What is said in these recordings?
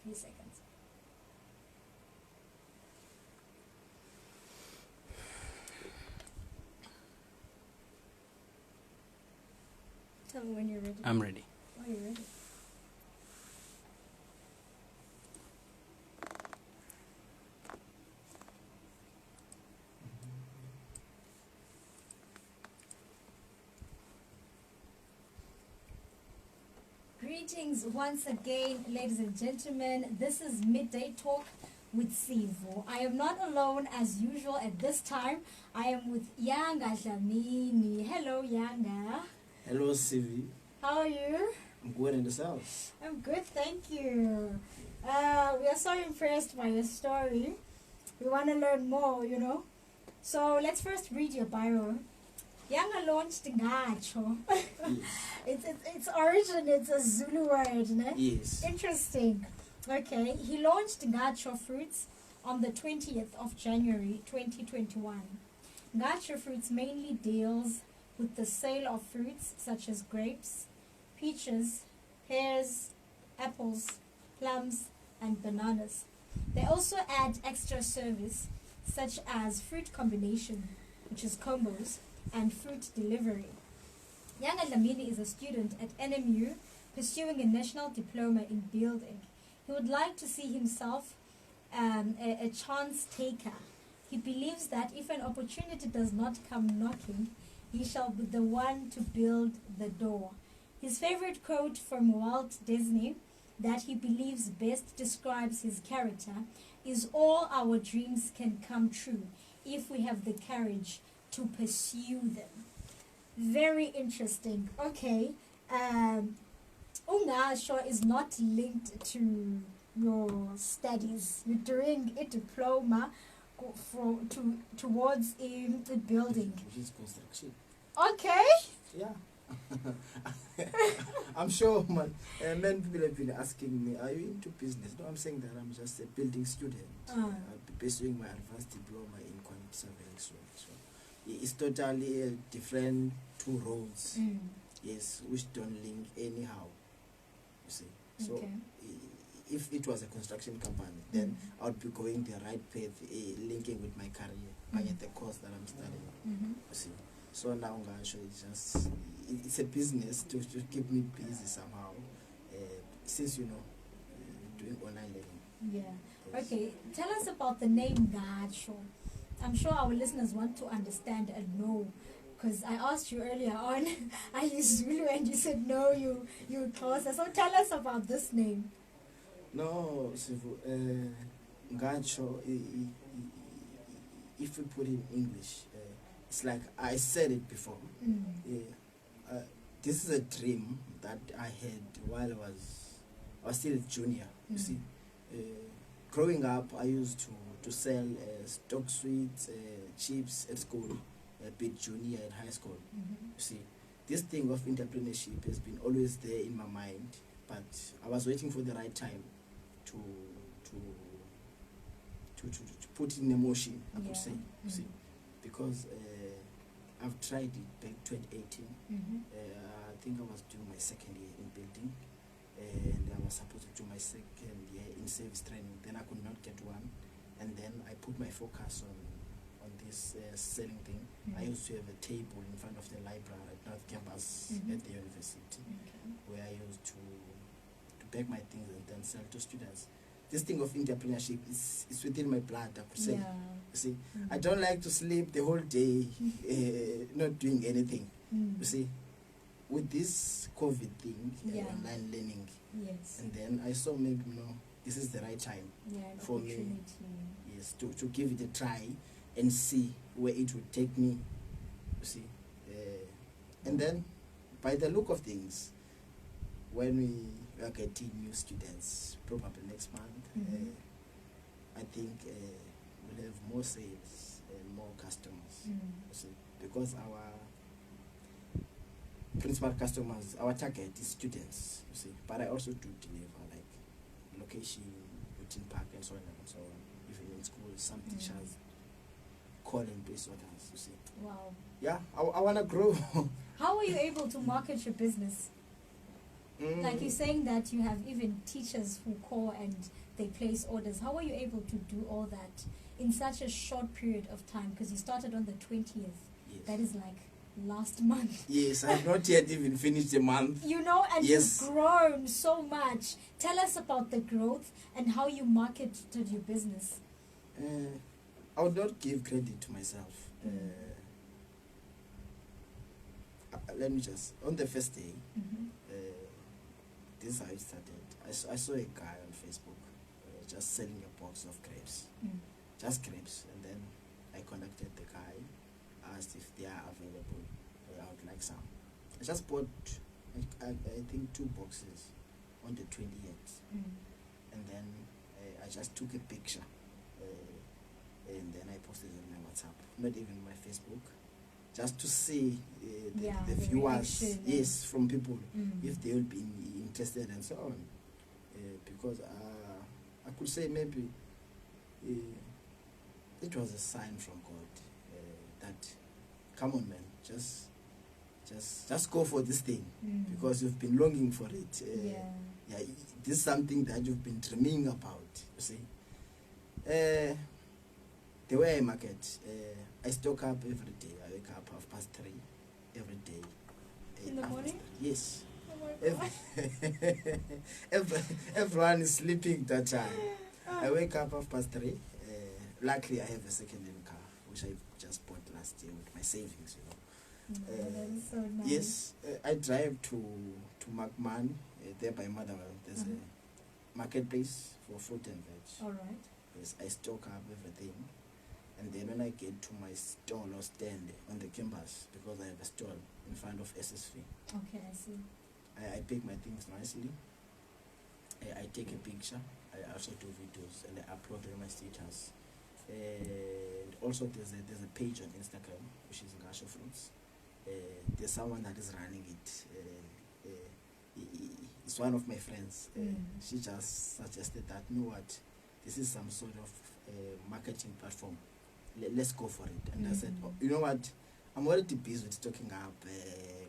few seconds. Tell me when you're ready. I'm ready. Oh, you're ready. Greetings once again, ladies and gentlemen. This is Midday Talk with Sivo. I am not alone as usual at this time. I am with Yanga Dlamini. Hello, Yanga. Hello, Sivi. How are you? I'm good in the house. I'm good, thank you. We are so impressed by your story. We want to learn more, you know. So let's first read your bio. Yanga launched Ngatsho. Yes. Its origin, it's a Zulu word, ne? Yes. Interesting. Okay, he launched Ngatsho Fruits on the 20th of January 2021. Ngatsho Fruits mainly deals with the sale of fruits such as grapes, peaches, pears, apples, plums, and bananas. They also add extra service such as fruit combination, which is combos, and fruit delivery. Yanga Dlamini is a student at NMU pursuing a National Diploma in building. He would like to see himself a chance taker. He believes that if an opportunity does not come knocking, he shall be the one to build the door. His favorite quote from Walt Disney that he believes best describes his character is, "All our dreams can come true if we have the courage to pursue them." Very interesting. Okay. Ngatsho is not linked to your studies. You're doing a diploma towards in building. Which is construction. Okay. Yeah. I'm sure, man. Many people have been asking me, "Are you into business?" No, I'm saying that I'm just a building student. I'll be pursuing my advanced diploma in quantity surveying soon. So it's totally a different two roles. Yes, which don't link anyhow. You see. So Okay. if it was a construction company, then I would be going the right path, linking with my career, by the course that I'm studying. You see. So now Ngatsho is just, it's a business to keep me busy somehow, since doing online learning. Yeah. Yes. Okay. Tell us about the name Ngatsho. I'm sure our listeners want to understand and know, because I asked you earlier on, are you Zulu? And you said no, you're closer. So tell us about this name. No, Sivu, Ngatsho, if we put it in English, it's like I said it before. This is a dream that I had while I was still a junior. You see, growing up, I used to sell stock sweets, chips at school, be it junior and high school. You see, this thing of entrepreneurship has been always there in my mind, but I was waiting for the right time to put it in motion, I could say. You see, because I've tried it back 2018. I think I was doing my second year in building, and I was supposed to do my second year in service training. Then I could not get one, and then I put my focus on this selling thing. I used to have a table in front of the library at North Campus at the university, where I used to pack my things and then sell to students. This thing of entrepreneurship is within my blood, I could say. Yeah. You see, I don't like to sleep the whole day, not doing anything. You see, with this COVID thing, online learning, Yes. and then I saw maybe this is the right time for me, yes, to give it a try and see where it would take me. You see, and then by the look of things, when we are getting new students, probably next month, I think we'll have more sales and more customers. You see, because our principal customers, our target is students. You see, but I also do deliver like location, routine park, and so on and so on. Even in school, some teachers call and place orders. You see. Wow. Yeah, I wanna grow. How were you able to market your business? Like you're saying that you have even teachers who call and they place orders. How are you able to do all that in such a short period of time? Because you started on the 20th. Yes. That is like last month. Yes, I've not yet even finished the month. You know, and Yes. you've grown so much. Tell us about the growth and how you marketed your business. I would not give credit to myself. Let me just, on the first day, this is how it started. I saw a guy on Facebook just selling a box of grapes. Just grapes. And then I contacted the guy, asked if they are available. I would like some. I just bought, I think, 2 boxes on the 20th. And then I just took a picture. And then I posted it on my WhatsApp, not even my Facebook, just to see the viewers, reaction, yes, from people, if they will be interested and so on. Because I could say maybe it was a sign from God that, come on, man, just go for this thing, because you've been longing for it. Yeah, this is something that you've been dreaming about. You see. The way I market, I stock up every day. I wake up 3:30 every day. In the morning? Yes. Oh my God. Everyone is sleeping that time. I wake up 3:30. Luckily, I have a second-hand car, which I just bought last year with my savings. That is so nice. Yes, I drive to Macman, there by Motherwell. There's a marketplace for fruit and veg. All right. Yes, I stock up everything. And then when I get to my stall or stand on the campus, because I have a stall in front of SSV, Okay, I see. I pick my things nicely. I take a picture. I also do videos and I upload on my status. And also there's a page on Instagram, which is Ngatsho Fruits. There's someone that is running it. It's one of my friends. She just suggested that, you know what, this is some sort of marketing platform. Let's go for it. And I said, oh, you know what, I'm already busy with stocking up,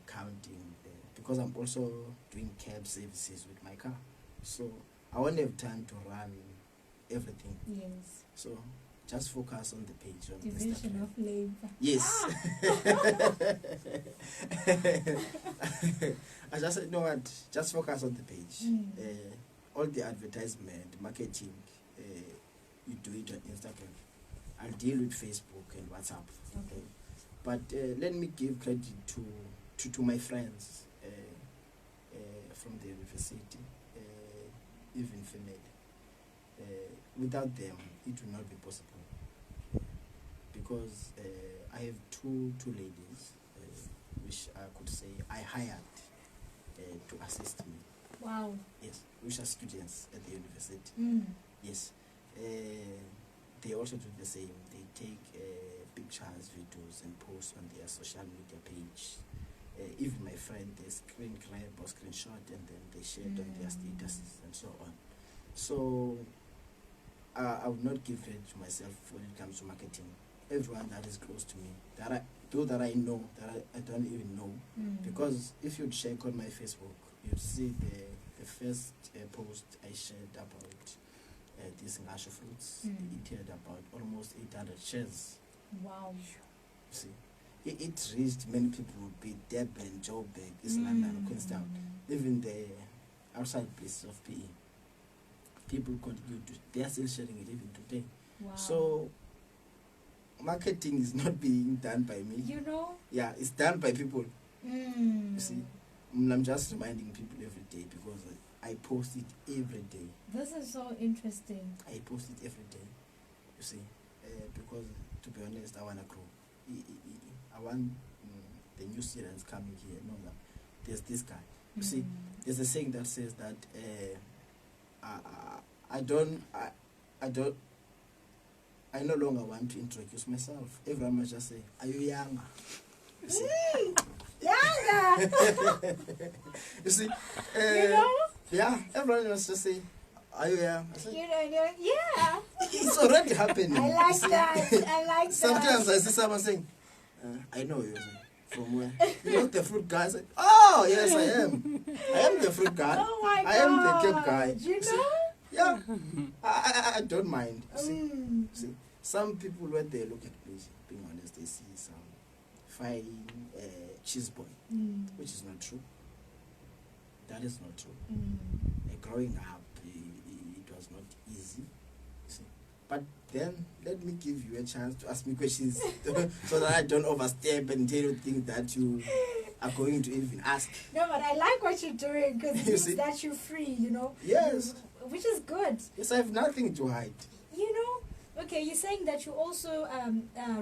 counting, because I'm also doing cab services with my car. So I won't have time to run everything. Yes. So just focus on the page. On Division Instagram. of labor. Yes. I just said, you know what, just focus on the page. All the advertisement, marketing, you do it on Instagram. I'll deal with Facebook and WhatsApp. Okay. But let me give credit to my friends from the university, even female. Without them, it will not be possible. Because I have two ladies, which I could say I hired to assist me. Wow. Yes, which are students at the university. Yes. They also do the same. They take pictures, videos, and post on their social media page. Even my friend, they screen grab or screenshot and then they share it on their statuses and so on. So I would not give credit to myself when it comes to marketing. Everyone that is close to me, that I know, that I don't even know, because if you check on my Facebook, you'd see the first post I shared about this Ngatsho Fruits. It had about almost 800 shares. Wow. You see, it reached many people, be Durban, Joburg, East London, Queenstown, even the outside places of PE. People continue to, they are still sharing it even today. Wow. So marketing is not being done by me. You know? Yeah, it's done by people. You see, I'm just reminding people every day because I post it every day. This is so interesting. I post it every day. You see, because to be honest, I want to grow. I want the new students coming here. No, there's this guy. You see, there's a saying that says that I no longer want to introduce myself. Everyone must just say, "Are you Yanga?" You see? Yanga! You see? You know? Yeah, everyone must just say, "Are you Yanga?" I say, Yeah. it's already happening. I like that. I like that. Sometimes I see someone saying, "I know you." From where? You're not the fruit guy. I said, oh, yes, I am. I am the fruit guy. Oh my God. I am the cake guy. You See? know? Yeah. I don't mind. See, some people, when they look at me, being honest, they see some fine cheese boy, which is not true. That is not true. Growing up, it was not easy. See? But then, let me give you a chance to ask me questions so that I don't overstep and tell you things that you are going to even ask. No, but I like what you're doing because it You means see? that you're free, you know? Yes. Which is good. Yes, I have nothing to hide. You know? Okay, you're saying that you also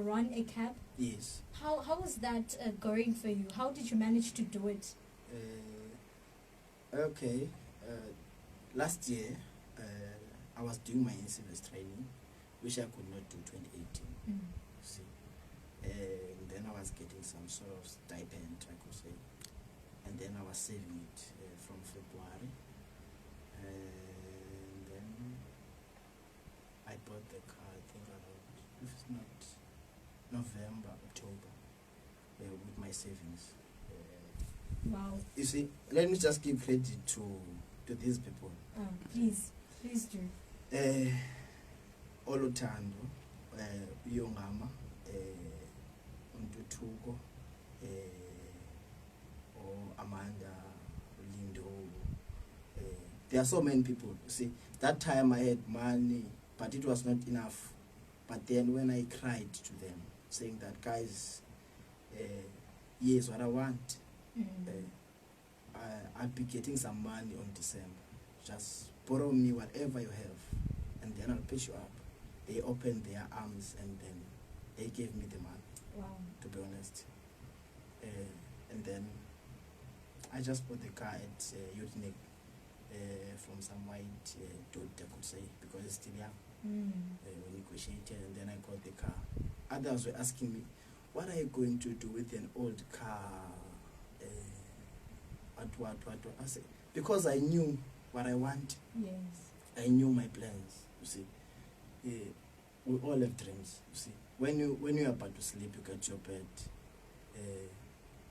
run a cab. Yes. How was that going for you? How did you manage to do it? Okay. Last year, I was doing my in-service training, which I could not do 2018. See, and then I was getting some sort of stipend, I could say, and then I was saving it from February, and then I bought the car. I think around, if it's not November, October, with my savings. Wow. You see, let me just give credit to these people. Please do. Oluthando, Yongama, Untutuko, or Amanda, Lindo. There are so many people. You see, that time I had money, but it was not enough. But then when I cried to them, saying that, guys, here's what I want. I'll be getting some money on December. Just borrow me whatever you have, and then I'll pay you up. They opened their arms and then they gave me the money. Wow. To be honest. And then I just bought the car at Yutnik from some white dude, I could say, because it's still young. We negotiated and then I got the car. Others were asking me, what are you going to do with an old car? What? I said, because I knew what I want. Yes. I knew my plans. You see, we all have dreams. You see, when you're about to sleep, you get your bed.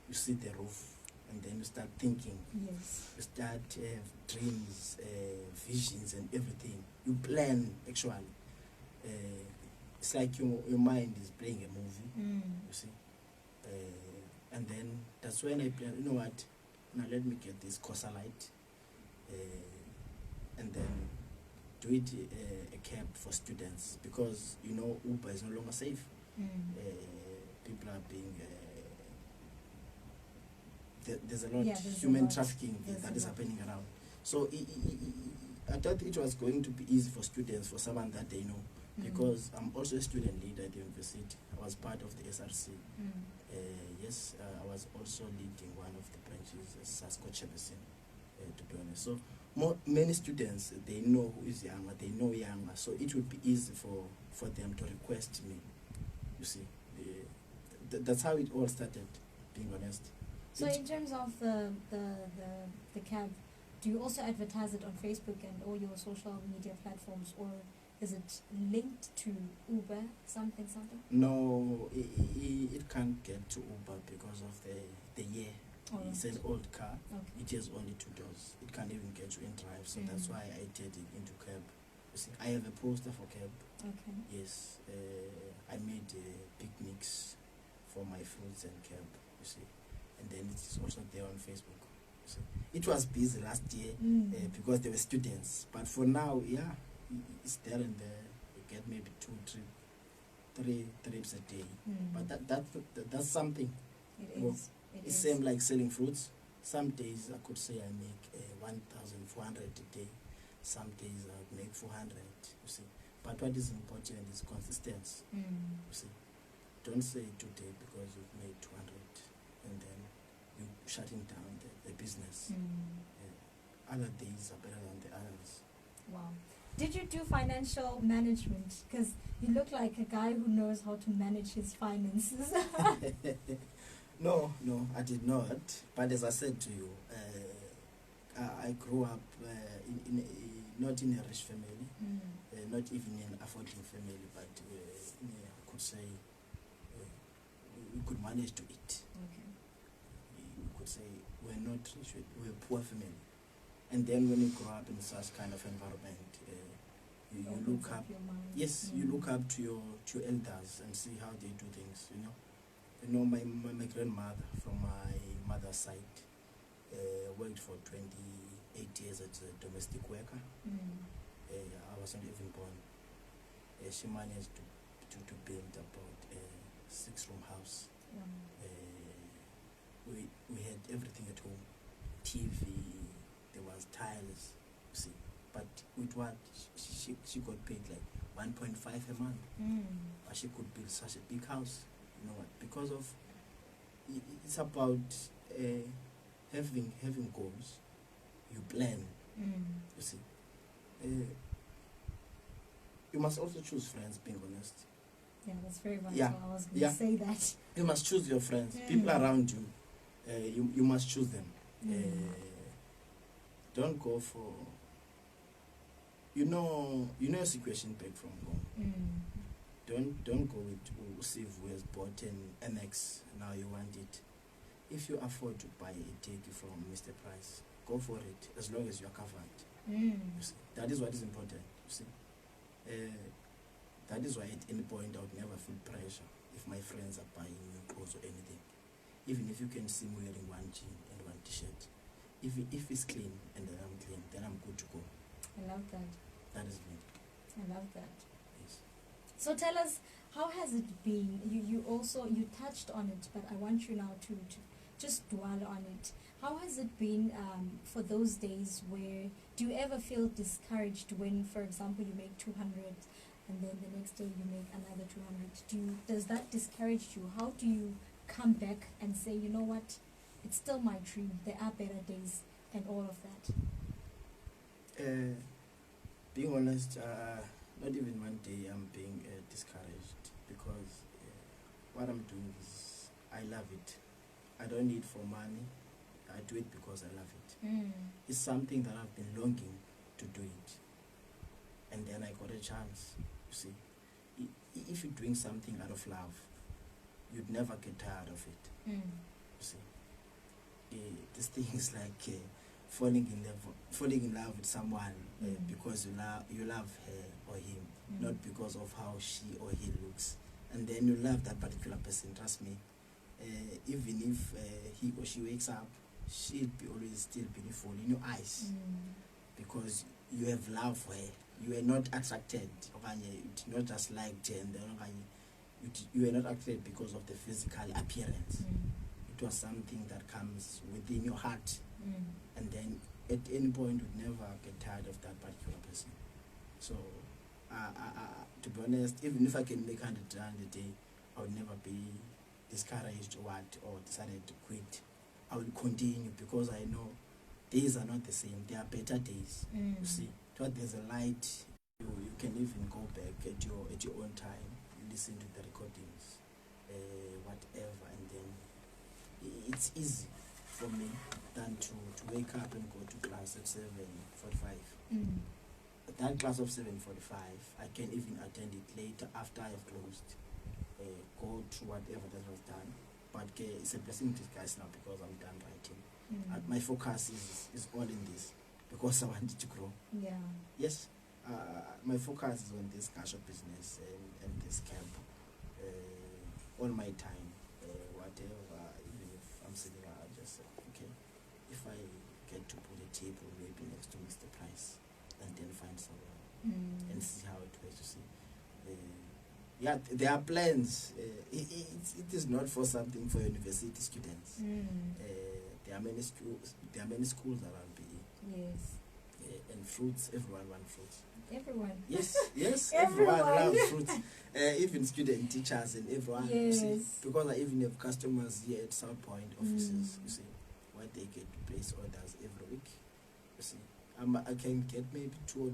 You see the roof, and then you start thinking. Yes. You start dreams, visions, and everything. You plan actually. It's like your mind is playing a movie. You see, and then that's when I plan. You know what? Now let me get this Cosalite, and then do it a cab for students, because you know Uber is no longer safe. People are being there's a lot human trafficking that is happening around. So I thought it was going to be easy for students, for someone that they know, because I'm also a student leader at the university. I was part of the SRC. Yes, I was also leading one of the branches, Sasko Chebesin, to be honest. So many students, they know who is Yanga, they know Yanga, so it would be easy for them to request me. You see, that's how it all started, being honest. So in terms of the cab, do you also advertise it on Facebook and all your social media platforms, or is it linked to Uber, something? No, it can't get to Uber because of the year. Oh, it's an old car. Okay. It has only 2 doors. It can't even get you in drive, so that's why I did it into cab. You see, I have a poster for cab. Okay. Yes, I made picnics for my fruits and cab. You see, and then it's also there on Facebook. You see, it was busy last year because there were students, but for now, yeah, it's there and there. You get maybe 2, 3 trips a day, but that's something. It is. It's same like selling fruits. Some days I could say I make 1,400 a day. Some days I make 400. You see, but what is important is consistency. You see, don't say today because you've made 200 and then you're shutting down the business. Other days are better than the others. Wow. Did you do financial management? Because you look like a guy who knows how to manage his finances. No, I did not. But as I said to you, I grew up not in a rich family, not even in an affording family, but I could say we could manage to eat. Okay. would say, we're not rich, we're a poor family. And then when you grow up in such kind of environment, you look up, yes, you look up to your elders and see how they do things, you know. You know, my grandmother from my mother's side worked for 28 years as a domestic worker. I wasn't even born. She managed to build about a 6-room house. We had everything at home, TV, there was tiles, you see. But with what she got paid like 1.5 a month, but she could build such a big house. You know what? Because of it's about having goals. You plan. You see. You must also choose friends. Being honest. Yeah, that's very vital. Yeah. I was going to say that. You must choose your friends. People around you. You must choose them. Don't go for. You know a situation back from home. Don't go with Steve who has bought an MX. Now you want it. If you afford to buy a ticket from Mr. Price, go for it. As long as you are covered. You see, that is what is important. You see, that is why at any point I would never feel pressure if my friends are buying new clothes or anything. Even if you can see me wearing one jean and one t-shirt, if it's clean and then I'm clean, then I'm good to go. I love that. That is me. I love that. Yes. So tell us, how has it been? You touched on it, but I want you now to just dwell on it. How has it been for those days where, do you ever feel discouraged when, for example, you make 200 and then the next day you make another 200? Does that discourage you? How do you come back and say, you know what, it's still my dream, there are better days and all of that? Being honest, not even one day I'm being discouraged, because what I'm doing is, I love it. I don't need for money. I do it because I love it. It's something that I've been longing to do it. And then I got a chance. You see, if you're doing something out of love, you'd never get tired of it. You see, this thing is like falling in love with someone because you love her or him, not because of how she or he looks. And then you love that particular person. Trust me. Even if he or she wakes up, she'll be always still beautiful in your eyes, because you have love for her. You are not attracted, not just like gender. You are not attracted because of the physical appearance. It was something that comes within your heart, and then at any point you'd never get tired of that particular person. So, to be honest, even if I can make 100 rand a day, I would never be discouraged or decided to quit. I will continue, because I know days are not the same. There are better days. You see, there's a light. You can even go back at your own time, listen to the recordings, whatever, and then it's easy for me than to wake up and go to class at 7:45. That class of 7:45, I can even attend it later after I have closed. Go through whatever that was done, but it's a blessing in disguise now, because I'm done writing. My focus is all in this, because I wanted to grow. Yes, my focus is on this Ngatsho business and this camp. All my time, whatever, even if I'm sitting out, I just say, okay, if I get to put a table maybe next to Mr. Price, and then find someone and see how it works. You see. Yeah, there are plans. It is not for something for university students. There are many schools. There are many schools around BE. Yes. And fruits. Everyone wants fruits. Everyone. Yes. Everyone loves fruits. Even student teachers and everyone. Yes. You see, because I even have customers here at South Point offices. You see, where they get to place orders every week. You see, I can get maybe 2 or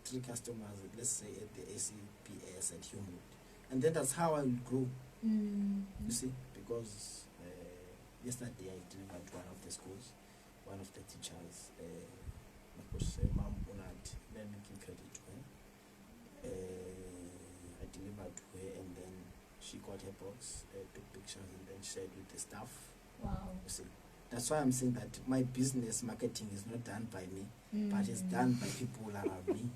3 customers. Let's say at the ACPS at Humboldt. And then that's how I will grow. You see, because yesterday I delivered to one of the schools, one of the teachers, Mom Unat, let me give credit to her. I delivered to her, and then she got her box, took pictures, and then shared with the staff. Wow. You see, That's why I'm saying that my business marketing is not done by me, but it's done by people around me.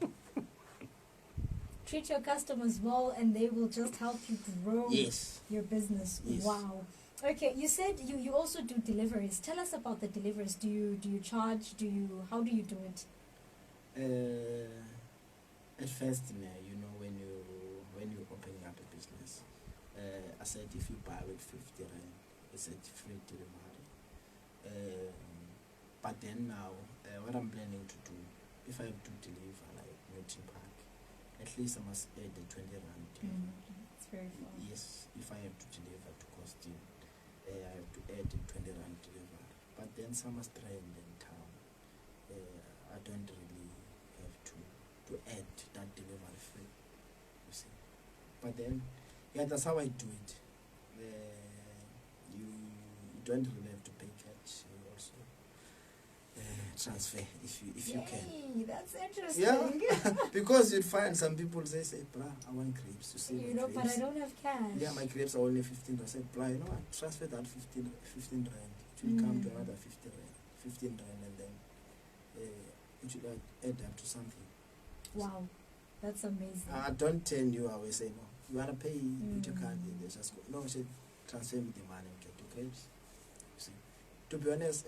Treat your customers well and they will just help you grow Yes. your business. Yes. Wow. Okay, you said you also do deliveries. Tell us about the deliveries. Do you charge? How do you do it? At first, you know, when you're opening up a business, I said if you buy with 50 rand, it's a free delivery. But then now, what I'm planning to do, if I have to deliver like Newton Park, at least I must add the 20 rand. It's very fun. Yes, if I have to deliver to costume, I have to add the 20 rand delivery. But then some are strand in town. I don't really have to add that delivery fee, you see. But then, yeah, that's how I do it. You don't really have to pay cash. You also transfer if you can. Yay, that's interesting. Yeah, because you'd find some people say, "Brah, I want grapes." You see, You know, but I don't have cash. Yeah, my grapes are only 15. I said, "Brah, you know what? Transfer that 15 rand. It will come to another 15 rand, and then it should add up to something." Wow, that's amazing. I don't turn you away. Say no. You wanna pay with your card? They just go. No, I said transfer me the money and get the grapes. You see, to be honest,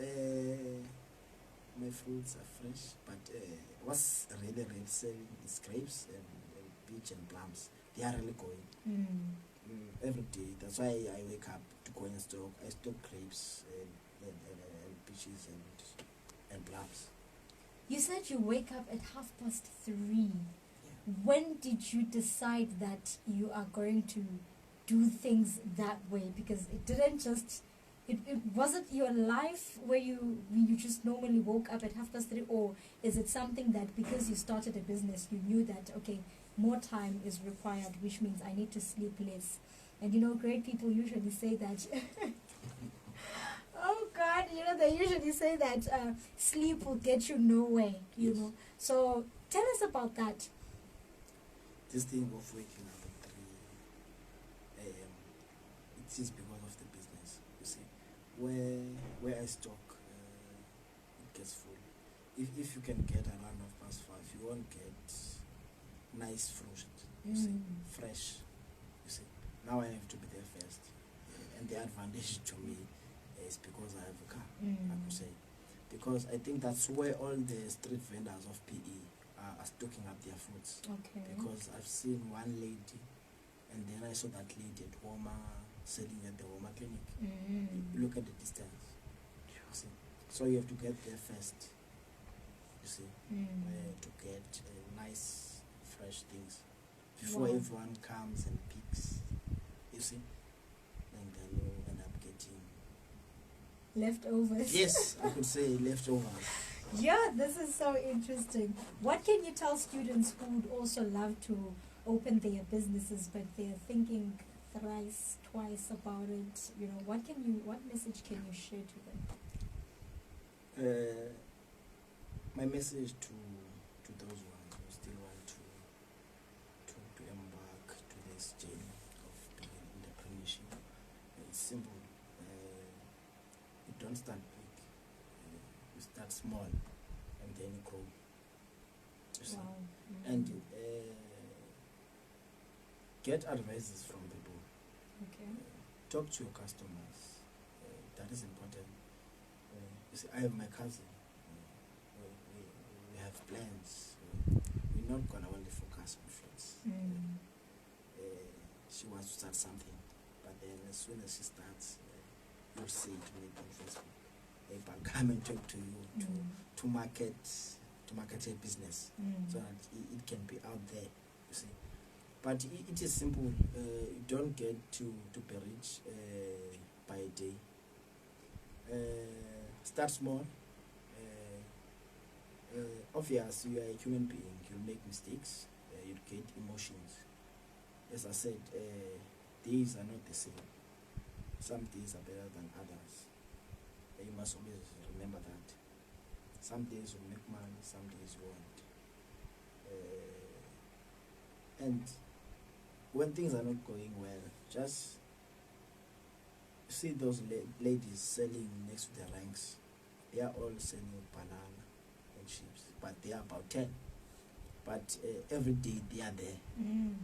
my fruits are fresh, but what's really selling is grapes and peach and plums. They are really going every day. That's why I wake up to go and stock. I stock grapes and peaches and plums. You said you wake up at 3:30. Yeah. When did you decide that you are going to do things that way? Because it didn't just... It wasn't your life where you just normally woke up at 3:30, or is it something that because you started a business you knew that, okay, more time is required, which means I need to sleep less? And you know, great people usually say that oh God, you know, they usually say that sleep will get you nowhere, you Yes. know. So tell us about that. This thing of waking up at 3 a.m. it is because of the business. You see, where I stock, it gets full. If you can get around 5:30, you won't get nice fruit. You see, fresh. You see, now I have to be there first, and the advantage to me is because I have a car. I could say, because I think that's where all the street vendors of PE are stocking up their fruits. Okay. Because I've seen one lady, and then I saw that lady at Woma selling at the Woma clinic. You look at the distance. You see, so you have to get there first. You see, to get nice, fresh things before everyone comes and picks. You see, and then you end up getting Leftovers. yes, I could say leftovers. Yeah, this is so interesting. What can you tell students who would also love to open their businesses, but they're thinking thrice, twice about it? You know, what message can you share to them? My message to those ones who still want to embark to this journey of being entrepreneurship, it's simple. You don't start big. You start small, and then you grow. You see? Wow. And get advices from people. Okay. Talk to your customers. That is important. You see, I have my cousin. We have plans. We're not gonna only focus on fruits. She wants to start something, but then as soon as she starts, you'll see it maybe on Facebook. If I come and talk to you to market her business, so that it can be out there. You see, but it is simple. You don't get to be rich by a day. Start small. Obvious, you are a human being. You'll make mistakes. You'll get emotions. As I said, days are not the same. Some days are better than others. You must always remember that. Some days will make money, some days won't. And when things are not going well, just see those ladies selling next to the ranks. They are all selling banana and chips, but they are about 10. But every day they are there. Mm.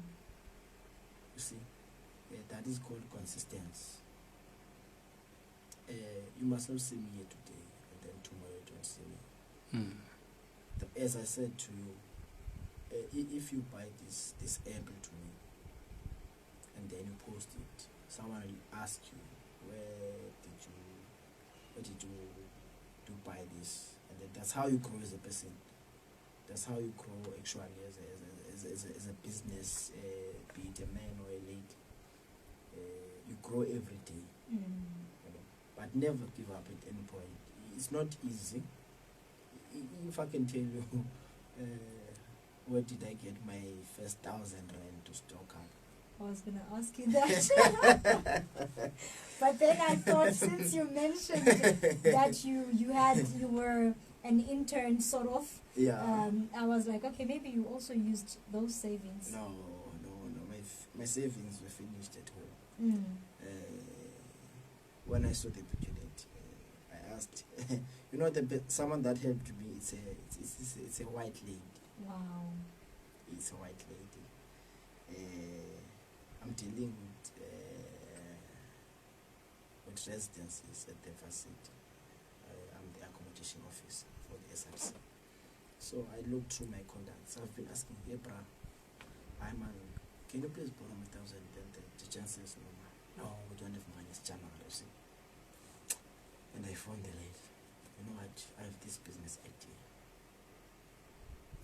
You see, that is called consistency. You must not see me here today, and then tomorrow you don't see me. As I said to you, if you buy this apple to me, and then you post it, someone will ask you, where did you buy this? And then that's how you grow as a person. That's how you grow actually as a business, be it a man or a lady. You grow every day. You know, but never give up at any point. It's not easy. If I can tell you, where did I get my first 1,000 rand to stock up? I was going to ask you that. But then I thought, since you mentioned that you were an intern sort of, yeah. I was like, okay, maybe you also used those savings. No. My savings were finished at home. When I saw the opportunity, I asked, you know, someone that helped me. It's a white lady. Wow. It's a white lady. I'm dealing with residences at the facility. I'm the accommodation officer for the SRC. So I looked through my contacts. I've been asking, hey, bro, can you please borrow me 1,000? Then the chances, no, we don't have money. It's January. And I phoned the lady. You know what? I have this business idea.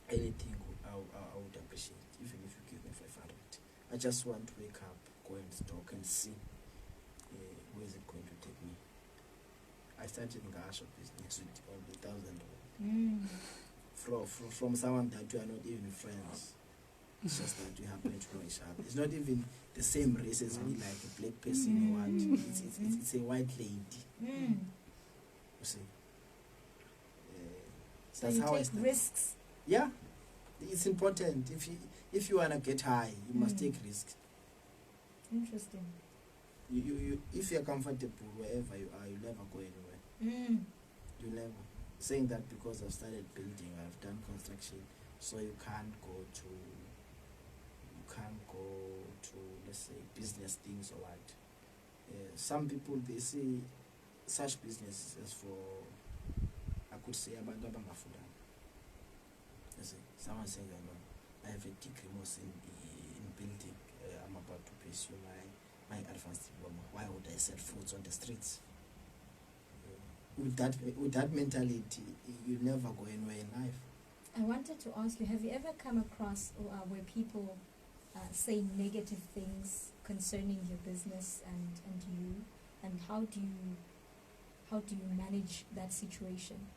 Anything I would appreciate, even if you give me 500. I just want to wake up, go and stalk and see where is it going to take me. I started Ngatsho business with only 1,000. From someone that you are not even friends. It's just that you happen to know each other. It's not even the same race as me, like a black person or what. It's a white lady. You see. So that's you how take risks. Yeah, it's important. If you wanna get high, you must take risks. Interesting. You if you're comfortable wherever you are, you never go anywhere. You never. Saying that because I've started building, I've done construction, so you can't go to let's say business things or what. Some people, they see such businesses as for, I could say, abantu abangafundanga. Someone saying, I have a degree most in building. I'm about to pursue my advanced diploma. Why would I sell fruits on the streets? With that mentality, you'll never go anywhere in life. I wanted to ask you, have you ever come across where people say negative things concerning your business and you, and how do you manage that situation?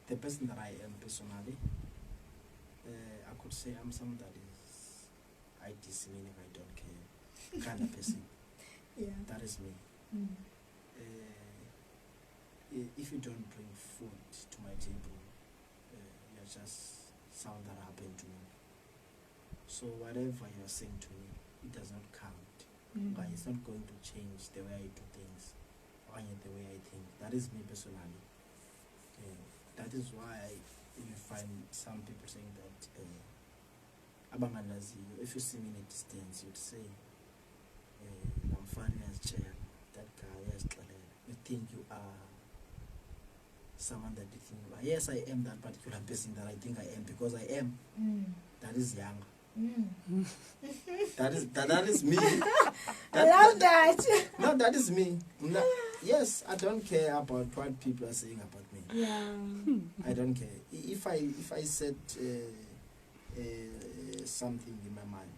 The person that I am personally, I could say I'm someone that is ITC, meaning I don't care kind of person. Yeah. That is me. If you don't bring food to my table, you're just someone that happened to me. So whatever you're saying to me, it does not count. But it's not going to change the way I do things or the way I think. That is me personally. That is why you find some people saying that if you see me in a distance, you'd say, that guy has you think you are someone that you think you are. Yes, I am that particular person that I think I am because I am. That is Yanga. That is me. I love that. No, that is me. No, yes, I don't care about what people are saying about me. Yeah. I don't care. If I set something in my mind,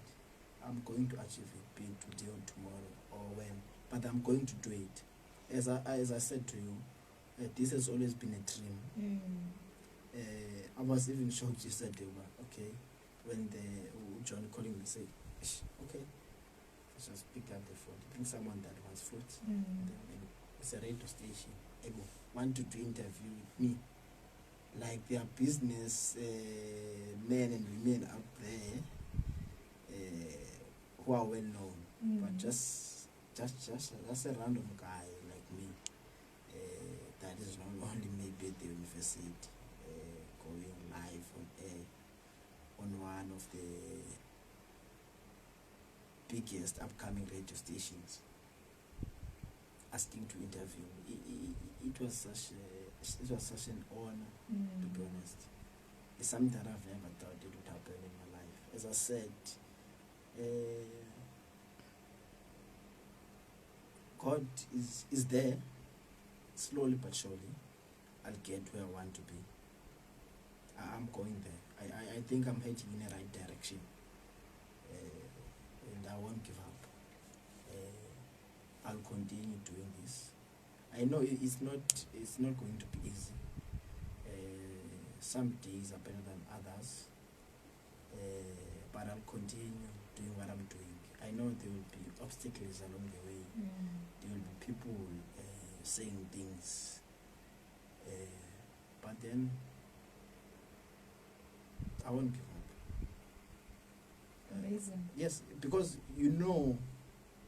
I'm going to achieve it, be it today or tomorrow or when, but I'm going to do it. As I said to you, this has always been a dream. I was even shocked yesterday, okay, when John calling me say, okay, I just picked up the phone. I think someone that wants fruits. It's a radio station. They want to interview with me. Like their business men and women out there who are well known, but just a random guy like me that is not only maybe at the university, going live on air on one of the biggest upcoming radio stations, asking to interview. It was such an honor, to be honest. It's something that I've never thought it would happen in my life. As I said, God is there. Slowly but surely, I'll get where I want to be. I'm going there. I think I'm heading in the right direction, and I won't give up. I'll continue doing this. I know it's not going to be easy. Some days are better than others, but I'll continue doing what I'm doing. I know there will be obstacles along the way. There will be people saying things, but then I won't give up. Amazing. Yes, because you know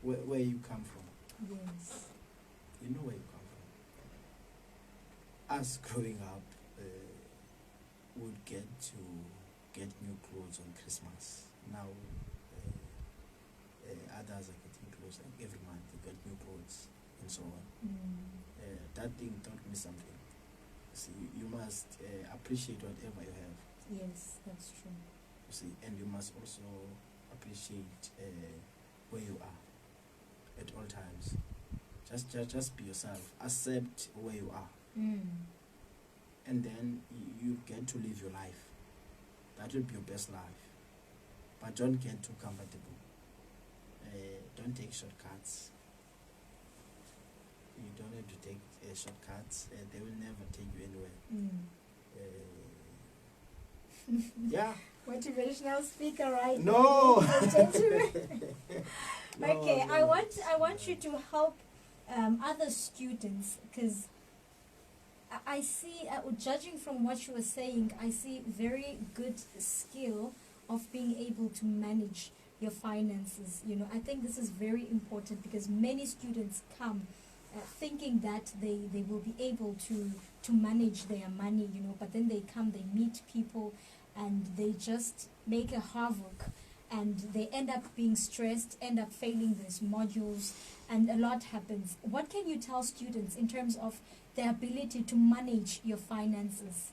where you come from. Yes. You know where you come from. Us growing up, would get new clothes on Christmas. Now, others are getting clothes like every month. They get new clothes and so on. That thing taught me something. See, you must appreciate whatever you have. Yes, that's true. You see, and you must also appreciate where you are at all times. Just be yourself. Accept where you are. And then you get to live your life. That will be your best life. But don't get too comfortable. Don't take shortcuts. You don't have to take shortcuts. They will never take you anywhere. Yeah. Motivational speaker, right? No. Okay, No. I want you to help other students, because I see, judging from what you were saying, I see very good skill of being able to manage your finances. You know, I think this is very important, because many students come thinking that they will be able to manage their money, you know, but then they come, they meet people, and they just make a havoc, and they end up being stressed, end up failing these modules, and a lot happens. What can you tell students in terms of their ability to manage your finances?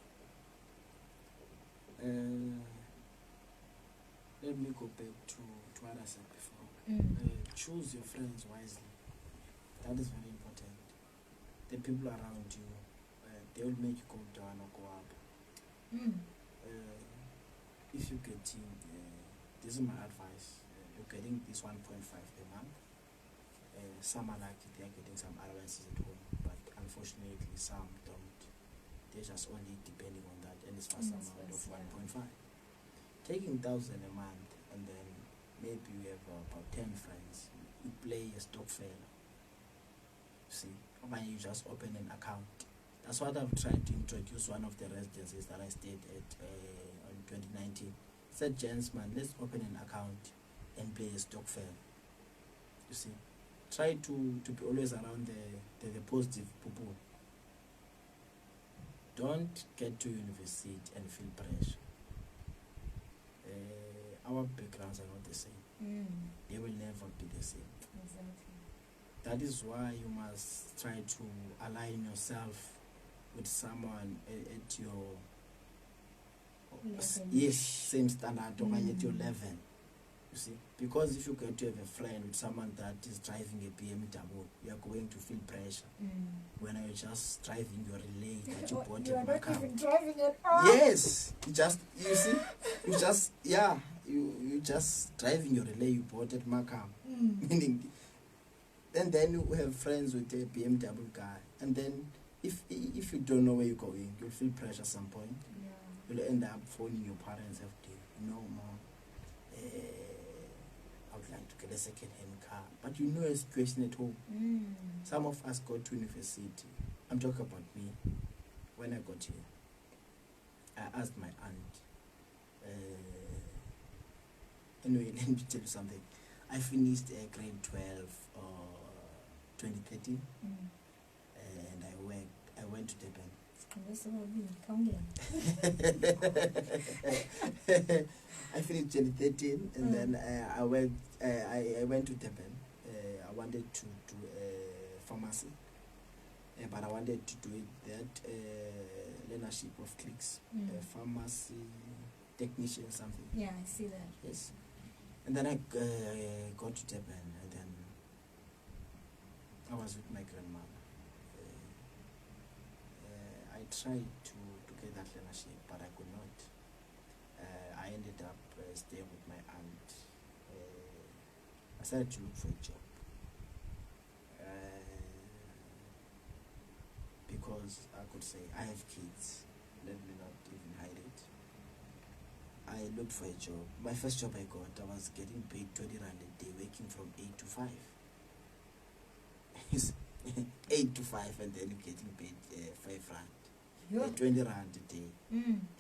Let me go back to what I said before. Choose your friends wisely. That is very important. The people around you, they will make you go down or go up. If you're getting, this is my advice, you're getting this 1.5 a month. Some are lucky, they are getting some allowances at home, but unfortunately some don't. They're just only depending on that, and it's fast amount of 1.5. Taking 1,000 a month, and then maybe you have about 10 friends, you play a stock fair. See, or you just open an account. That's what I've tried to introduce one of the residences that I stayed at in 2019. Said, gents, man, let's open an account and play a stock fair. You see, try to be always around the positive people. Don't get to university and feel pressure. Our backgrounds are not the same. They will never be the same. Exactly. That is why you must try to align yourself with someone at your same standard, or at your level. You see, because if you get to have a friend with someone that is driving a BMW, you are going to feel pressure. When you're just driving your relay that you bought you are at not Macau. even driving at all. Yes, you just driving your relay you bought at Macau. Meaning, and then you have friends with a BMW guy, and then if you don't know where you're going, you'll feel pressure at some point. You'll end up phoning your parents every day. No, mom, I would like to get a second-hand car, but you know a situation at home. Some of us go to university. I'm talking about me. When I got here, I asked my aunt. Anyway, let me tell you something. I finished grade 12 2013, and I went to Durban. I finished 2013, and then I went to Durban. I wanted to do pharmacy, but I wanted to do it that learnership of clicks, pharmacy technician something. Yeah, I see that. Yes, and then I got to Durban, and then I was with my grandmother. I tried to get that learnership, but I could not. I ended up staying with my aunt. I started to look for a job because I could say I have kids. Let me not even hide it. I looked for a job. My first job I got, I was getting paid 20 rand a day, working from 8 to 5. 8 to 5, and then getting paid 5 rand. 20 rand a day.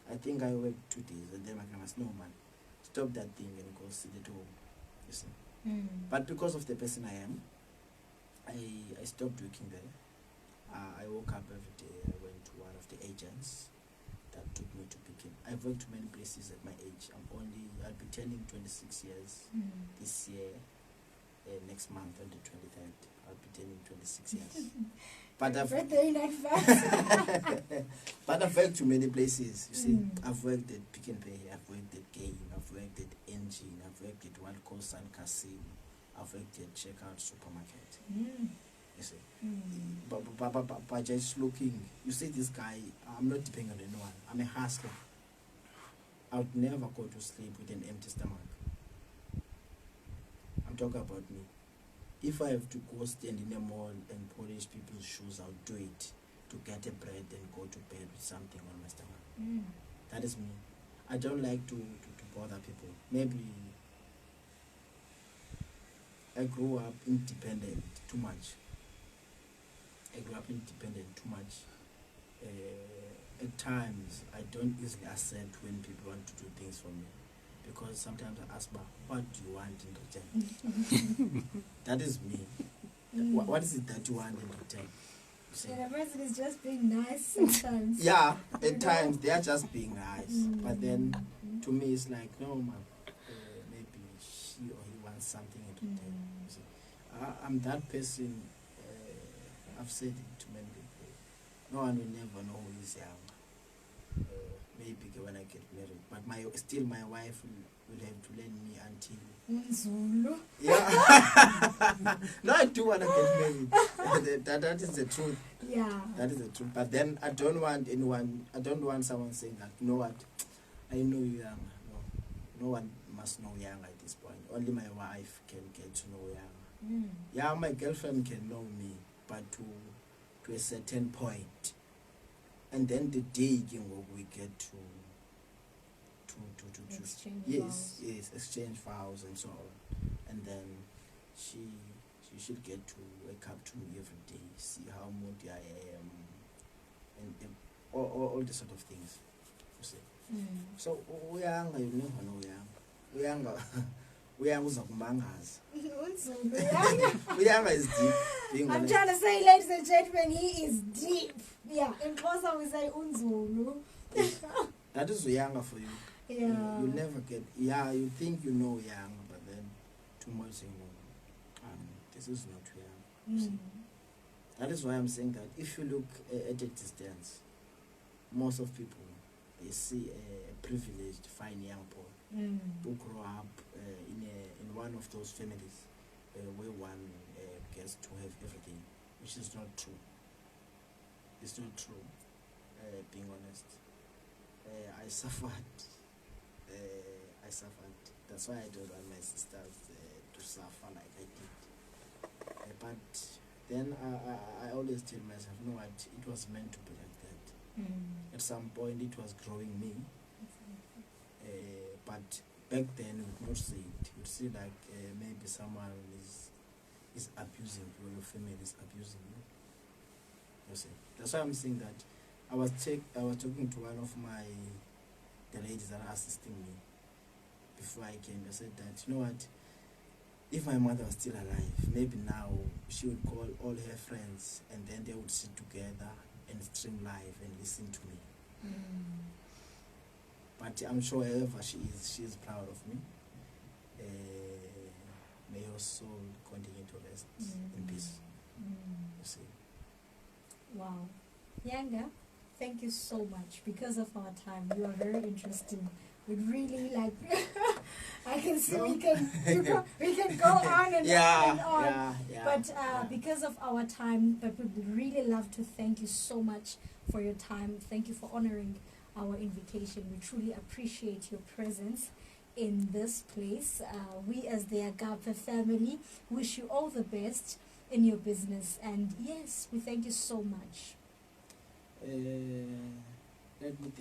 I think I worked 2 days, and then my grandma said, "No, man, stop that thing and go sit at home." You see. But because of the person I am, I stopped working there. I woke up every day. I went to one of the agents that took me to Pekin. I've worked many places at my age. I'll be turning 26 years this year. Next month on the 23rd, I'll be turning 26 years. But I've but I've worked to many places. You see, I've worked at Pick n Pay, I've worked at Game, I've worked at Engine, I've worked at Wild Coast and Casino, I've worked at Checkout Supermarket. You see, but just looking, you see, this guy, I'm not depending on anyone. I'm a hustler. I would never go to sleep with an empty stomach. I'm talking about me. If I have to go stand in a mall and polish people's shoes, I'll do it to get a bread and go to bed with something on my stomach. That is me. I don't like to bother people. Maybe I grew up independent too much. At times, I don't easily accept when people want to do things for me. Because sometimes I ask, what do you want in return? That is me. What is it that you want in return? And the person is just being nice sometimes. Yeah, at times they are just being nice. But then to me it's like, no man, maybe she or he wants something in return. You see, I'm that person. I've said it to many people. No one will never know who is young. Maybe when I get married, but my wife will have to learn me until Zulu. Yeah. No, I do want to get married. That is the truth. Yeah. That is the truth. But then I don't want someone saying that, you know what, I know you young. No one must know young at this point. Only my wife can get to know young. Yeah, my girlfriend can know me, but to a certain point. And then the day we get to exchange vows. Yes, exchange vows and so on. And then she should get to wake up to me every day, see how moody I am, and all the sort of things. You see. So uyanga, you never know uyanga. Uyanga uzakumangaza. Uyanga is deep. I'm trying to say, ladies and gentlemen, he is deep. Yeah, in Xhosa we say unzulu. That is Uyanga for you. Yeah. You'll never get, you think you know Uyanga, but then too much you know. This is not Uyanga. That is why I'm saying that if you look at a distance, most of people, they see a privileged, fine young boy who grew up in one of those families where one gets to have everything, which is not true. It's not true, being honest. I suffered. That's why I don't want my sisters to suffer like I did. But then I always tell myself, no, what, it was meant to be like that. At some point, it was growing me. But back then, we would not see it. We'd see like maybe someone is abusing you, or your family is abusing you. You see. That's why I'm saying that I was talking to one of the ladies that are assisting me before I came. I said that, you know what, if my mother was still alive, maybe now she would call all her friends and then they would sit together and stream live and listen to me. But I'm sure wherever she is proud of me. May her soul continue to rest in peace. You see. Wow. Yanga, thank you so much. Because of our time, you are very interesting. We really like. I can see we can go on and on and on. But because of our time, but we would really love to thank you so much for your time. Thank you for honoring our invitation. We truly appreciate your presence in this place. We as the Agape family wish you all the best in your business, and yes, we thank you so much. Let me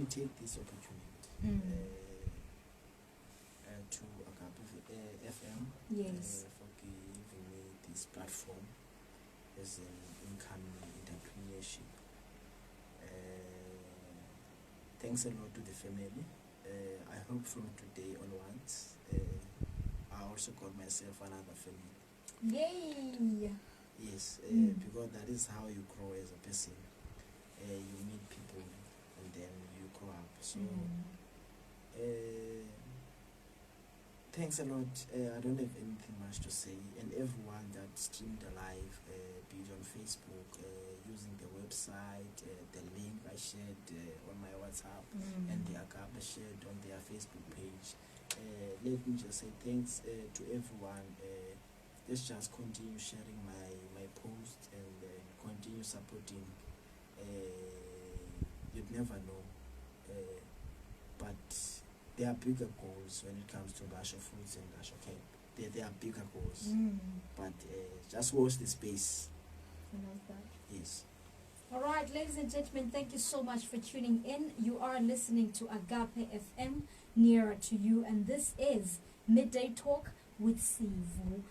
take this opportunity to Agape FM Yes. for giving me this platform as an income entrepreneurship. Thanks a lot to the family. I hope from today onwards, I also call myself another family. Yay! Yes, because that is how you grow as a person. You meet people and then you grow up. So, thanks a lot. I don't have anything much to say. And everyone that streamed live, be it on Facebook, using the website, the link I shared on my WhatsApp, and the Agape shared on their Facebook page. Let me just say thanks to everyone. Let's just continue sharing my post and continue supporting. You'd never know. But there are bigger goals when it comes to Ngatsho Fruits and Ngatsho Camp. There are bigger goals. But just watch the space. I like that. Yes. All right, ladies and gentlemen, thank you so much for tuning in. You are listening to Agape FM, nearer to you, and this is Midday Talk with Sivu.